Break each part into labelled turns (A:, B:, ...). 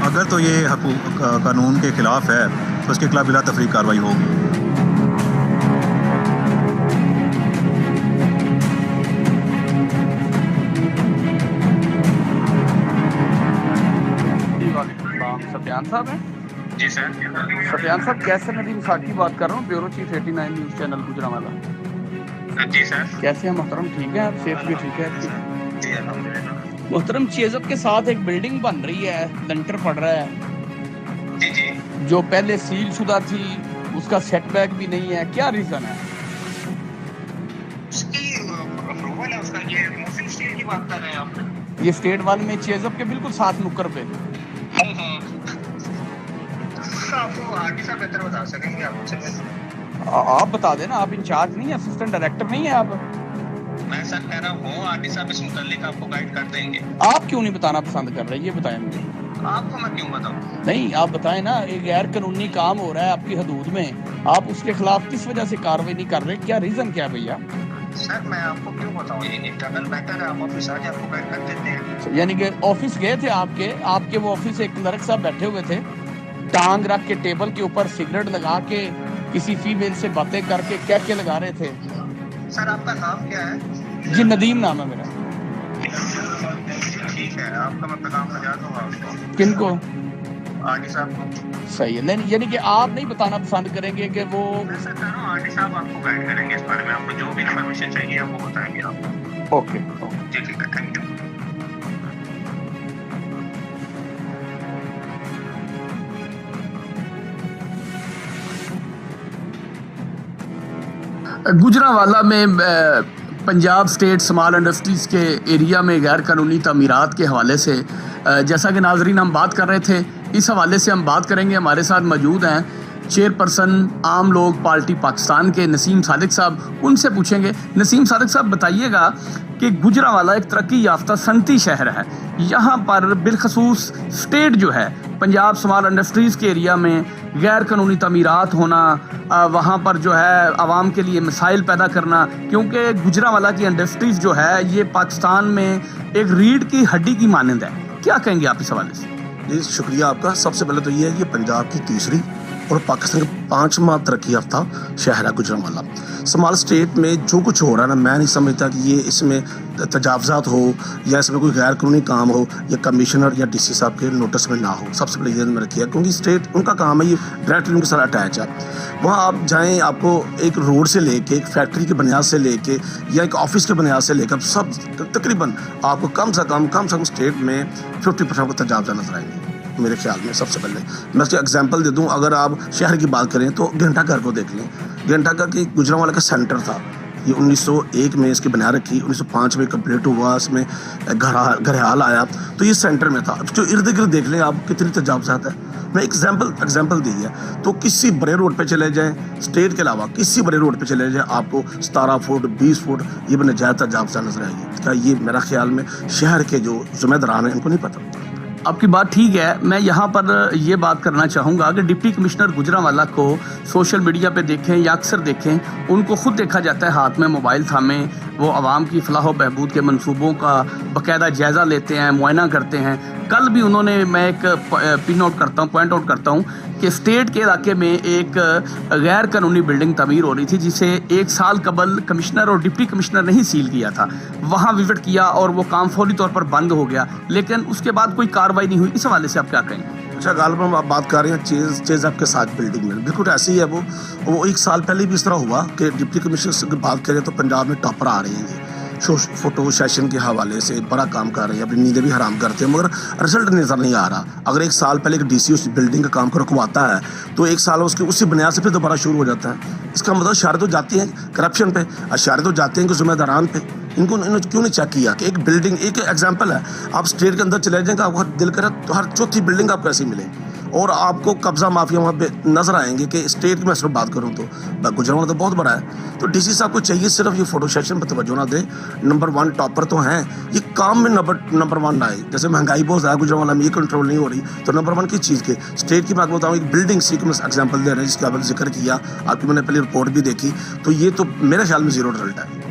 A: اگر تو یہ قانون کے خلاف ہے تو اس کے خلاف بلا تفریق کارروائی ہوگی۔
B: سفیان صاحب ہیں؟
C: جی سر۔
B: سفیان صاحب کیسے ندیم ساکی بات کر رہا ہوں، bureau chief 89 news channel Gujranwala.
C: جی سر۔
B: کیسے ہیں محترم؟ ٹھیک ہے آپ؟ صحت بھی ٹھیک ہے؟
C: جی الحمدللہ۔
B: محترم چیزت کے ساتھ ایک بلڈنگ بن رہی ہے، لنٹر پڑ رہا ہے،
C: جی جی،
B: جو پہلے سیل شدہ تھی، اس کا سیٹ بیک بھی نہیں ہے، کیا ریزن ہے؟
C: اس کی اپروول ہے، اس کا یہ موسم اسٹیل کی بات کر رہے ہیں آپ؟
B: یہ اسٹیٹ وال میں چیزت کے بالکل ساتھ نکر پہ۔
C: آپ کو آرٹی صاحب بہتر بتا سکیں گے،
B: آپ بتا دیں نا، آپ انچارج نہیں ہیں، اسسٹنٹ ڈائریکٹر نہیں ہیں آپ؟
C: میں سر کہہ رہا ہوں آرٹی صاحب اس متعلق آپ کو گائیڈ کر دیں گے۔
B: آپ کیوں نہیں بتانا پسند کر رہے، یہ بتائیں مجھے۔
C: آپ کو میں کیوں بتاؤں؟
B: نہیں، آپ بتائیں نا، ایک غیر قانونی کام ہو رہا ہے آپ کی حدود میں، آپ اس کے خلاف کس وجہ سے کارروائی نہیں کر رہے؟ کیا ریزن کیا ہے بھیا؟
C: سر میں آپ کو کیوں بتاؤں، یہ ٹرگل بیٹر ہے، آپ آفس آ جائیں، آپ کو گائیڈ کر دیتے ہیں۔
B: یعنی کہ آفس گئے تھے آپ کے وہ آفس ایک کلرک صاحب بیٹھے ہوئے تھے، ٹانگ رکھ کے ٹیبل کے اوپر سگریٹ لگا کے کسی فیمیل سے باتیں کر کے کہہ لگا رہے تھے۔
C: سر آپ کا نام کیا ہے؟
B: جی ندیم نام ہے میرا۔
C: ٹھیک ہے، آپ کا میں پیغام پہنچا دوں گا آپ کو۔
B: کن کو؟
C: آرٹی صاحب کو۔
B: صحیح ہے، نہیں یعنی کہ آپ نہیں بتانا پسند کریں گے کہ وہ؟
C: میں سر کہہ رہا ہوں آرٹی صاحب آپ کو گائیڈ کریں گے اس بارے میں، آپ کو جو بھی انفارمیشن چاہیے آپ کو بتائیں گے آپ۔
B: اوکے۔
C: جی ٹھیک ہے، تھینک یو۔
B: گجرانوالہ میں پنجاب اسٹیٹ اسمال انڈسٹریز کے ایریا میں غیر قانونی تعمیرات کے حوالے سے جیسا کہ ناظرین ہم بات کر رہے تھے، اس حوالے سے ہم بات کریں گے۔ ہمارے ساتھ موجود ہیں چیئرپرسن عام لوگ پارٹی پاکستان کے نسیم صادق صاحب، ان سے پوچھیں گے۔ نسیم صادق صاحب بتائیے گا کہ گجرانوالہ ایک ترقی یافتہ صنعتی شہر ہے، یہاں پر بالخصوص اسٹیٹ جو ہے پنجاب اسمال انڈسٹریز کے ایریا میں غیر قانونی تعمیرات ہونا، وہاں پر جو ہے عوام کے لیے مسائل پیدا کرنا، کیونکہ گجرانوالہ کی انڈسٹریز جو ہے یہ پاکستان میں ایک ریڑھ کی ہڈی کی مانند ہے، کیا کہیں گے آپ اس حوالے سے؟
D: جی شکریہ آپ کا۔ سب سے پہلے تو یہ ہے کہ پنجاب کی تیسری اور پاکستان کا 5واں ترقی یافتہ شہر ہے گجرانوالہ۔ اسمال اسٹیٹ میں جو کچھ ہو رہا ہے نا، میں نہیں سمجھتا کہ یہ اس میں تجاوزات ہو یا اس میں کوئی غیر قانونی کام ہو یا کمشنر یا ڈی سی صاحب کے نوٹس میں نہ ہو۔ سب سے پہلے یہ میں رکھیے، کیونکہ اسٹیٹ ان کا کام ہے، یہ ڈائریکٹلی ان کے ساتھ اٹیچ ہے۔ وہاں آپ جائیں، آپ کو ایک روڈ سے لے کے، ایک فیکٹری کی بنیاد سے لے کے یا ایک آفس کی بنیاد سے لے کر سب تقریباً آپ کو کم سے کم اسٹیٹ میں 50% کو تجاوزات نظر آئیں گے میرے خیال میں۔ سب سے پہلے میں اس کی ایگزامپل دے دوں، اگر آپ شہر کی بات کریں تو گھنٹہ گھر کو دیکھ لیں۔ گھنٹہ گھر کی گجرانوالہ کا سینٹر تھا، یہ 1901 میں اس کی بنیاد رکھی، 1905 میں کمپلیٹ ہوا، اس میں گھرحال آیا، تو یہ سینٹر میں تھا۔ جو ارد گرد دیکھ لیں آپ کتنی تجاوزات ہے، میں ایگزامپل دی ہے۔ تو کسی بڑے روڈ پہ چلے جائیں، اسٹیٹ کے علاوہ کسی بڑے روڈ پہ چلے جائیں، آپ کو 17 فٹ 20 فٹ یہ بھی نجائز تجاوزات نظر آئے گی۔ کیا یہ میرا خیال میں شہر کے جو ذمہ داران ہیں ان کو نہیں پتہ؟
B: آپ کی بات ٹھیک ہے، میں یہاں پر یہ بات کرنا چاہوں گا کہ ڈپٹی کمشنر گجرانوالہ کو سوشل میڈیا پہ دیکھیں یا اکثر دیکھیں، ان کو خود دیکھا جاتا ہے ہاتھ میں موبائل تھامے، وہ عوام کی فلاح و بہبود کے منصوبوں کا باقاعدہ جائزہ لیتے ہیں، معائنہ کرتے ہیں۔ کل بھی انہوں نے، میں ایک پوائنٹ آؤٹ کرتا ہوں کہ اسٹیٹ کے علاقے میں ایک غیر قانونی بلڈنگ تعمیر ہو رہی تھی جسے 1 سال قبل کمشنر اور ڈپٹی کمشنر نے ہی سیل کیا تھا، وہاں وزٹ کیا اور وہ کام فوری طور پر بند ہو گیا، لیکن اس کے بعد کوئی کارروائی نہیں ہوئی۔ اس حوالے سے آپ کیا کہیں گے؟
D: اچھا، غالباً آپ بات کر رہے ہیں چیز آپ کے ساتھ بلڈنگ میں، بالکل ایسی ہی ہے وہ 1 سال پہلے بھی اس طرح ہوا کہ ڈپٹی کمشنر سے بات کریں تو پنجاب میں ٹاپر آ رہے ہیں، فوٹو سیشن کے حوالے سے بڑا کام کر رہے ہیں، اپنی نیندیں بھی حرام کرتے ہیں، مگر رزلٹ نظر نہیں آ رہا۔ اگر 1 سال پہلے ایک ڈی سی اس بلڈنگ کا کام کو رکواتا ہے تو 1 سال اس کی اسی بنیاد سے پھر دوبارہ شروع ہو جاتا ہے۔ اس کا مطلب اشارے تو جاتی ہیں کرپشن پہ، اشارے تو جاتے ہیں کہ ذمہ داران پہ۔ انہوں نے کیوں نہیں چیک کیا کہ ایک بلڈنگ، ایک ایگزامپل ہے، آپ اسٹیٹ کے اندر چلے جائیں کہ آپ کو دل کرے تو ہر چوتھی بلڈنگ آپ کو ایسی ملے، اور آپ کو قبضہ مافیا وہاں پہ نظر آئیں گے کہ اسٹیٹ کی میں صرف بات کروں تو گجرانوالہ تو بہت بڑا ہے۔ تو ڈی سی صاحب کو چاہیے صرف یہ فوٹو سیشن پہ توجہ نہ دیں، نمبر 1 ٹاپر تو ہیں، یہ کام میں نمبر 1 آئے۔ جیسے مہنگائی بہت زیادہ گجرانوالہ میں، یہ کنٹرول نہیں ہو رہی، تو نمبر 1 کی چیز کے اسٹیٹ کی بات بتاؤں، ایک بلڈنگ سی کو میں ایگزامپل دے رہے ہیں جس کا آپ نے ذکر کیا، آپ کی میں نے پہلے رپورٹ بھی دیکھی، تو یہ تو میرے خیال میں 0 رزلٹ ہے۔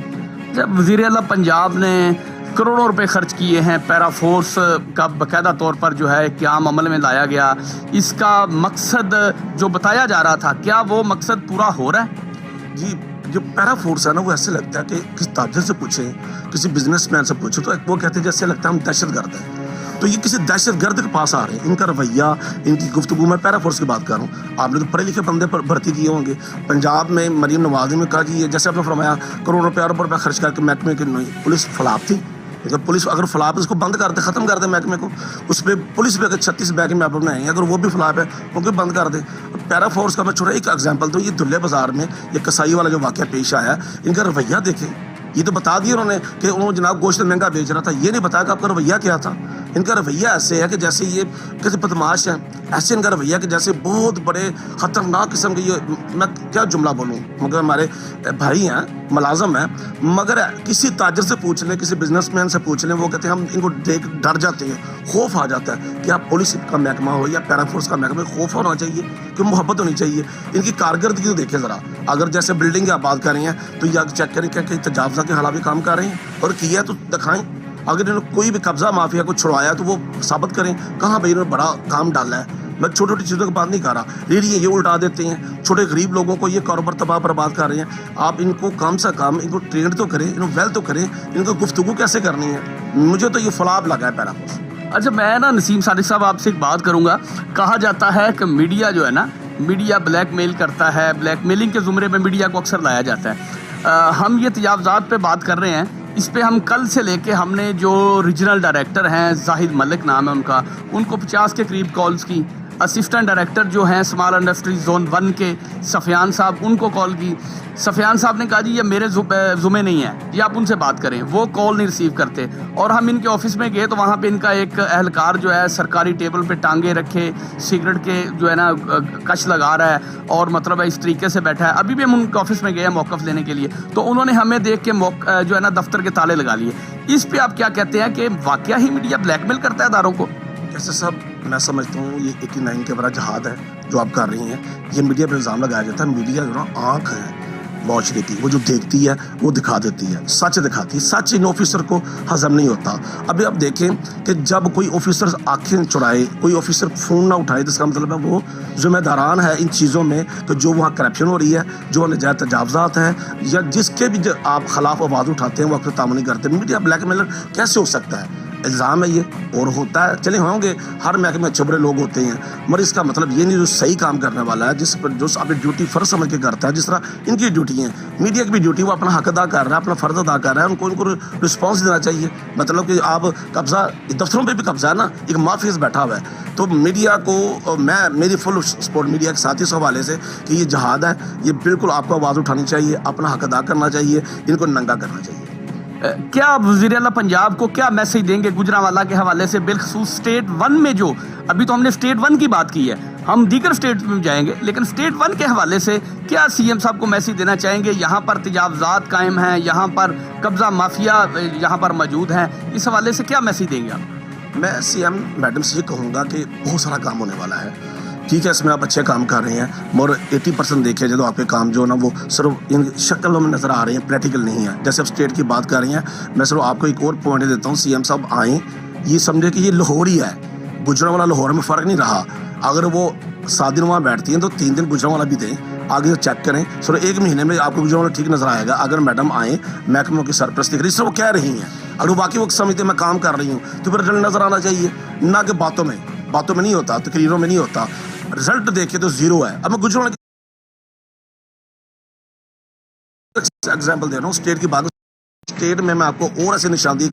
B: جب وزیر اعلیٰ پنجاب نے करोड़ों रुपए खर्च किए हैं, पैरा फोर्स का बाकायदा तौर पर जो है क़याम अमल में लाया गया, इसका मकसद जो बताया जा रहा था, क्या वो मकसद पूरा हो रहा है?
D: जी, जो पैरा फोर्स है ना, वो ऐसे लगता है कि किसी ताजिर से पूछें, किसी बिजनेसमैन से पूछें तो वो कहते हैं जैसे लगता है हम दहशतगर्द हैं। तो ये किसी दहशतगर्द के पास आ रहे हैं। इनका रवैया, इनकी गुफ्तगू, मैं पैरा फोर्स की बात कर रहा हूँ, आपने तो पढ़े लिखे बंदे पर भर्ती किए होंगे। पंजाब में मरीम नवाज ने कहा कि ये जैसे आपने फरमाया करोड़ों रुपया अरब रुपया खर्च करके महकमे की पुलिस फलाप थी। अगर पुलिस अगर फलाप इसको बंद कर दे, ख़त्म कर दे महकमे को, उस पर पुलिस पे अगर 36 बैग में आप बनाए हैं, अगर वो भी फलाप है उनको बंद कर दे। पैरा फोर्स का मैं छोटा एक एग्जांपल दूँ, ये दुल्ले बाजार में ये कसाई वाला जो वाक़या पेश आया, इनका रवैया देखें। ये तो बता दिया उन्होंने कि उन्होंने जनाब गोश्त महंगा बेच रहा था, ये नहीं बताया कि आपका रवैया क्या था। इनका रवैया ऐसे है कि जैसे ये किसी बदमाश हैं, ऐसे इनका रवैया कि जैसे बहुत बड़े ख़तरनाक किस्म के, ये मैं क्या जुमला बोलूँ, मगर हमारे भाई हैं, मुलाजम हैं, मगर किसी ताजर से पूछ लें, किसी बिजनेसमैन से पूछ लें, वो कहते हैं हम इनको देख डर जाते हैं, खौफ आ जाता है कि आप पुलिस का महकमा हो या पैरा फोर्स का महकमा, खौफ होना चाहिए कि मोहब्बत होनी चाहिए। इनकी कारकर्दगी तो देखें ज़रा, अगर जैसे बिल्डिंग की आप बात कर रही हैं तो ये चेक करें क्या कहीं तजावज़ा के खिलाफ भी काम कर रहे हैं, और किया तो दिखाएं। अगर इन्होंने कोई भी कब्जा माफिया को छुड़वाया तो वो साबित करें कहाँ भाई इन्होंने बड़ा काम डाला है। मैं छोटी छोटी चीज़ों की बात नहीं कर रहा, रेडियो ये उल्टा देते हैं, छोटे गरीब लोगों को ये कारोबार तबाह बर्बाद कर रहे हैं। आप इनको कम से कम इनको ट्रेन तो करें, इनको वेल तो करें, इनको गुफ्तगू कैसे करनी है। मुझे तो ये फलाब लगा है पैरा फोर्स।
B: अच्छा, मैं ना नसीम सादिक साहब आपसे एक बात करूंगा। कहा जाता है कि मीडिया जो है ना, मीडिया ब्लैकमेल करता है, ब्लैकमेलिंग के ज़ुमरे में मीडिया को अक्सर लाया जाता है। हम ये तजावज़ात पे बात कर रहे हैं, इस पे हम कल से लेके हमने जो रीजनल डायरेक्टर हैं, जाहिद मलिक नाम है उनका, उनको 50 के करीब कॉल्स की। असिस्टेंट डायरेक्टर जो हैं स्मॉल इंडस्ट्रीज जोन 1 के सफ़ियान साहब, उनको कॉल की। सफ़ियान साहब ने कहा जी ये मेरे ज़ुम्मे नहीं है, ये आप उनसे बात करें, वो कॉल नहीं रिसीव करते। और हम इनके ऑफिस में गए तो वहाँ पे इनका एक एहलकार जो है सरकारी टेबल पे टांगे रखे, सिगरेट के जो है ना कश लगा रहा है, और मतलब है इस तरीके से बैठा है। अभी भी हम उनके ऑफिस में गए हैं मौक़िफ़ लेने के लिए, तो उन्होंने हमें देख के जो है ना दफ्तर के ताले लगा लिए। इस पर आप क्या कहते हैं कि वाकया ही मीडिया ब्लैकमेल करता है इदारों को?
D: कैसे सब मैं समझता हूँ ये 89 के बड़ा जहाद है जो आप कर रही हैं। ये मीडिया पर इल्ज़ाम लगाया जाता है, मीडिया जो ना आँख है माशरे की, वो जो देखती है वो दिखा देती है, सच दिखाती है। सच इन ऑफिसर को हजम नहीं होता। अभी आप देखें कि जब कोई ऑफिसर आंखें चुराए, कोई ऑफिसर फ़ोन ना उठाए, तो इसका मतलब है वो जिम्मेदारान है इन चीज़ों में कि जो वहाँ करप्शन हो रही है, जो नजायज़ तजावज़ात हैं, या जिसके भी आप खिलाफ आवाज़ उठाते हैं वो अक्सर तामनी करते हैं। मीडिया ब्लैकमेलर कैसे हो सकता है? इल्ज़ाम है ये, और होता है, चले होंगे, हर महकमे में अच्छे बुरे लोग होते हैं, मगर इसका मतलब ये नहीं जो सही काम करने वाला है, जिस पर जो अपनी ड्यूटी फ़र्ज समझ के करता है, जिस तरह इनकी ड्यूटी है, मीडिया की भी ड्यूटी, वो अपना हक अदा कर रहा है, अपना फ़र्ज अदा कर रहा है, उनको रिस्पॉन्स देना चाहिए। मतलब कि आप कब्ज़ा, दफ्तरों पर भी कब्ज़ा है ना, एक माफिया बैठा हुआ है। तो मीडिया को मेरी फुल सपोर्ट मीडिया के साथ इस हवाले से कि ये जहाद है, ये बिल्कुल आपको आवाज़ उठानी चाहिए, अपना हक अदा करना चाहिए, इनको नंगा करना चाहिए।
B: क्या आप वज़ीर-ए-आला पंजाब को क्या मैसेज देंगे गुजरांवाला के हवाले से, बिलखसूस स्टेट 1 में? जो अभी तो हमने स्टेट 1 की बात की है, हम दीगर स्टेट में जाएंगे, लेकिन स्टेट 1 के हवाले से क्या सीएम साहब को मैसेज देना चाहेंगे? यहाँ पर तजावज़ात कायम हैं, यहाँ पर कब्ज़ा माफिया यहाँ पर मौजूद हैं, इस हवाले से क्या मैसेज देंगे आप?
D: मैं सीएम मैडम से ये कहूँगा कि बहुत सारा काम होने वाला है। ठीक है, इसमें आप अच्छे काम कर रहे हैं, मगर 80% देखे जाए तो आपके काम जो है ना वो सिर्फ इन शक्लों में नज़र आ रहे हैं, प्रैक्टिकल नहीं है। जैसे आप स्टेट की बात कर रही हैं, मैं सिर्फ आपको एक और पॉइंट देता हूँ, सीएम साहब आएँ, ये समझे कि ये लाहौर ही है, गुजरांवाला लाहौर में फ़र्क नहीं रहा। अगर वो 7 दिन वहाँ बैठती हैं तो 3 दिन गुजरांवाला भी दें, आगे चेक करें, सिर्फ 1 महीने में आपको गुजरांवाला ठीक नज़र आएगा। अगर मैडम आएँ, महकमों की सरपरस्ती करें, सिर्फ वो कह रही हैं, अगर बाकी वो समझते मैं काम कर रही हूँ तो फिर रिजल्ट नज़र आना चाहिए, ना कि बातों में नहीं होता, तकरीरों में नहीं होता। रिजल्ट देखे तो 0 है। अब मैं गुजरात एग्जाम्पल दे रहा हूँ, स्टेट की बात, स्टेट में मैं आपको और ऐसे निशानदेही